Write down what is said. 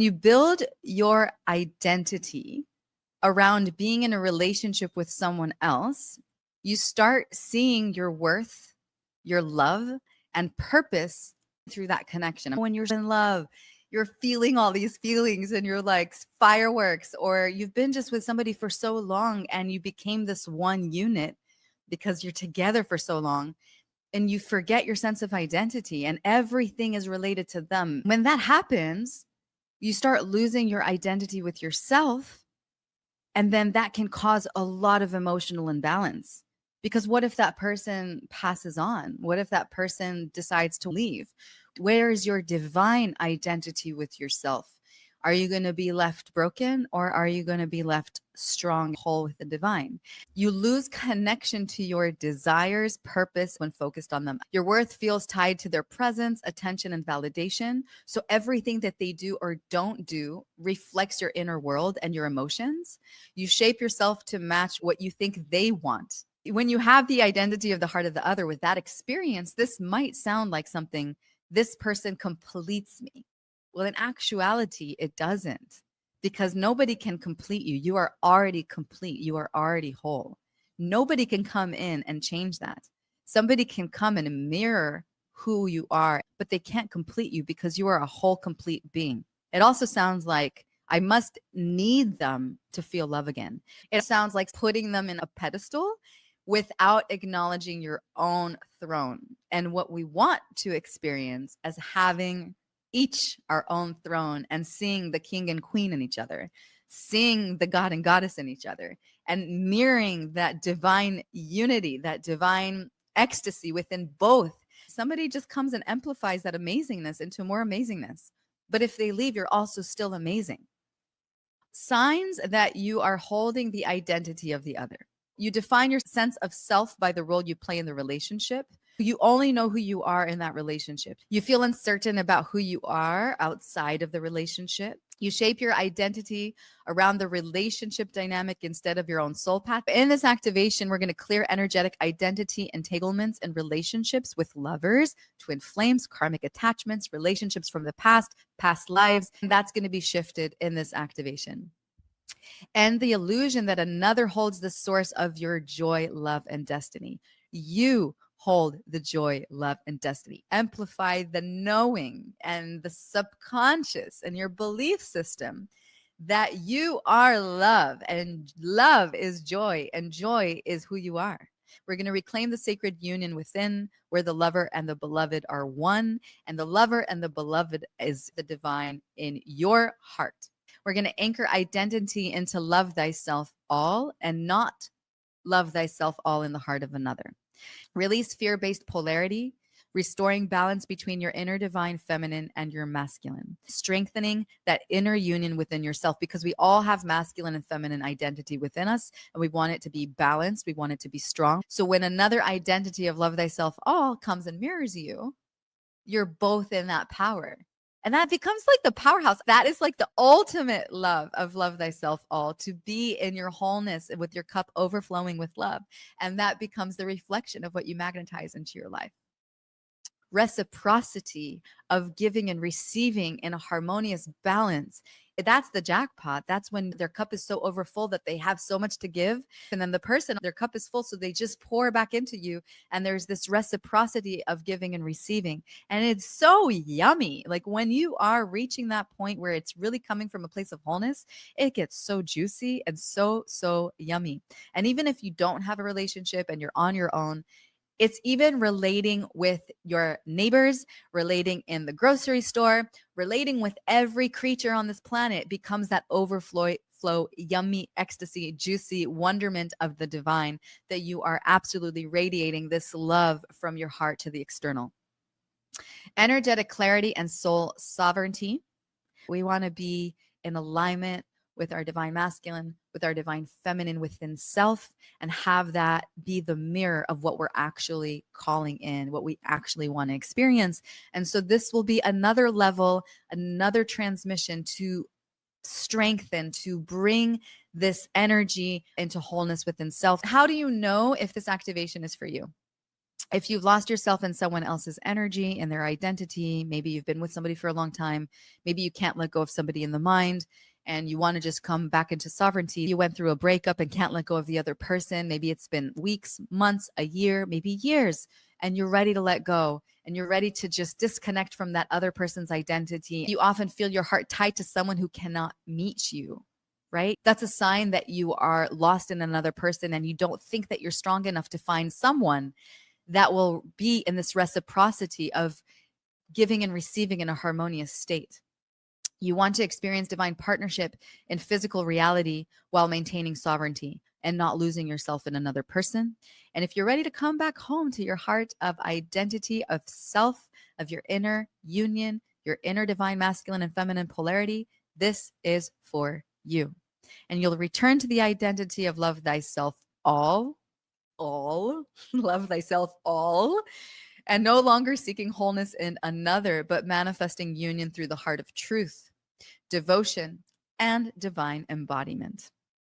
You build your identity around being in a relationship with someone else. You start seeing your worth, your love, and purpose through that connection. When you're in love, you're feeling all these feelings and you're like fireworks, or you've been just with somebody for so long and you became this one unit because you're together for so long, and you forget your sense of identity and everything is related to them. When that happens, you start losing your identity with yourself. And then that can cause a lot of emotional imbalance. Because what if that person passes on? What if that person decides to leave? Where is your divine identity with yourself? Are you going to be left broken, or are you going to be left strong, whole with the divine? You lose connection to your desires, purpose when focused on them. Your worth feels tied to their presence, attention, and validation. So everything that they do or don't do reflects your inner world and your emotions. You shape yourself to match what you think they want. When you have the identity of the heart of the other with that experience, this might sound like something, this person completes me. Well, in actuality, it doesn't, because nobody can complete you. You are already complete. You are already whole. Nobody can come in and change that. Somebody can come in and mirror who you are, but they can't complete you because you are a whole, complete being. It also sounds like I must need them to feel love again. It sounds like putting them in a pedestal without acknowledging your own throne and what we want to experience as having each our own throne and seeing the king and queen in each other, seeing the god and goddess in each other, and mirroring that divine unity, that divine ecstasy within both. Somebody just comes and amplifies that amazingness into more amazingness. But if they leave, you're also still amazing. Signs that you are holding the identity of the other. You define your sense of self by the role you play in the relationship. You only know who you are in that relationship. You feel uncertain about who you are outside of the relationship. You shape your identity around the relationship dynamic instead of your own soul path. In this activation, we're going to clear energetic identity entanglements in relationships with lovers, twin flames, karmic attachments, relationships from the past, past lives. And that's going to be shifted in this activation. And the illusion that another holds the source of your joy, love, and destiny. You hold the joy, love, and destiny. Amplify the knowing and the subconscious and your belief system that you are love, and love is joy, and joy is who you are. We're going to reclaim the sacred union within, where the lover and the beloved are one, and the lover and the beloved is the divine in your heart. We're going to anchor identity into love thyself all, and not love thyself all in the heart of another. Release fear-based polarity, restoring balance between your inner divine feminine and your masculine, strengthening that inner union within yourself, because we all have masculine and feminine identity within us, and we want it to be balanced. We want it to be strong. So when another identity of love thyself all comes and mirrors you, you're both in that power. And that becomes like the powerhouse. That is like the ultimate love of love thyself all, to be in your wholeness with your cup overflowing with love. And that becomes the reflection of what you magnetize into your life. Reciprocity of giving and receiving in a harmonious balance. That's the jackpot. That's when their cup is so overfull that they have so much to give. And then the person, their cup is full, so they just pour back into you. And there's this reciprocity of giving and receiving. And it's so yummy. Like when you are reaching that point where it's really coming from a place of wholeness, it gets so juicy and so, so yummy. And even if you don't have a relationship and you're on your own, it's even relating with your neighbors, relating in the grocery store, relating with every creature on this planet becomes that overflow, yummy, ecstasy, juicy wonderment of the divine, that you are absolutely radiating this love from your heart to the external. Energetic clarity and soul sovereignty. We want to be in alignment with our divine masculine, with our divine feminine within self, and have that be the mirror of what we're actually calling in, what we actually want to experience. And so this will be another level, another transmission to strengthen, to bring this energy into wholeness within self. How do you know if this activation is for you? If you've lost yourself in someone else's energy and their identity, maybe you've been with somebody for a long time, maybe you can't let go of somebody in the mind and you want to just come back into sovereignty. You went through a breakup and can't let go of the other person. Maybe it's been weeks, months, a year, maybe years, and you're ready to let go and you're ready to just disconnect from that other person's identity. You often feel your heart tied to someone who cannot meet you, right? That's a sign that you are lost in another person and you don't think that you're strong enough to find someone that will be in this reciprocity of giving and receiving in a harmonious state. You want to experience divine partnership in physical reality while maintaining sovereignty and not losing yourself in another person. And if you're ready to come back home to your heart of identity, of self, of your inner union, your inner divine masculine and feminine polarity, this is for you. And you'll return to the identity of love thyself all, love thyself all, and no longer seeking wholeness in another, but manifesting union through the heart of truth, devotion, and divine embodiment.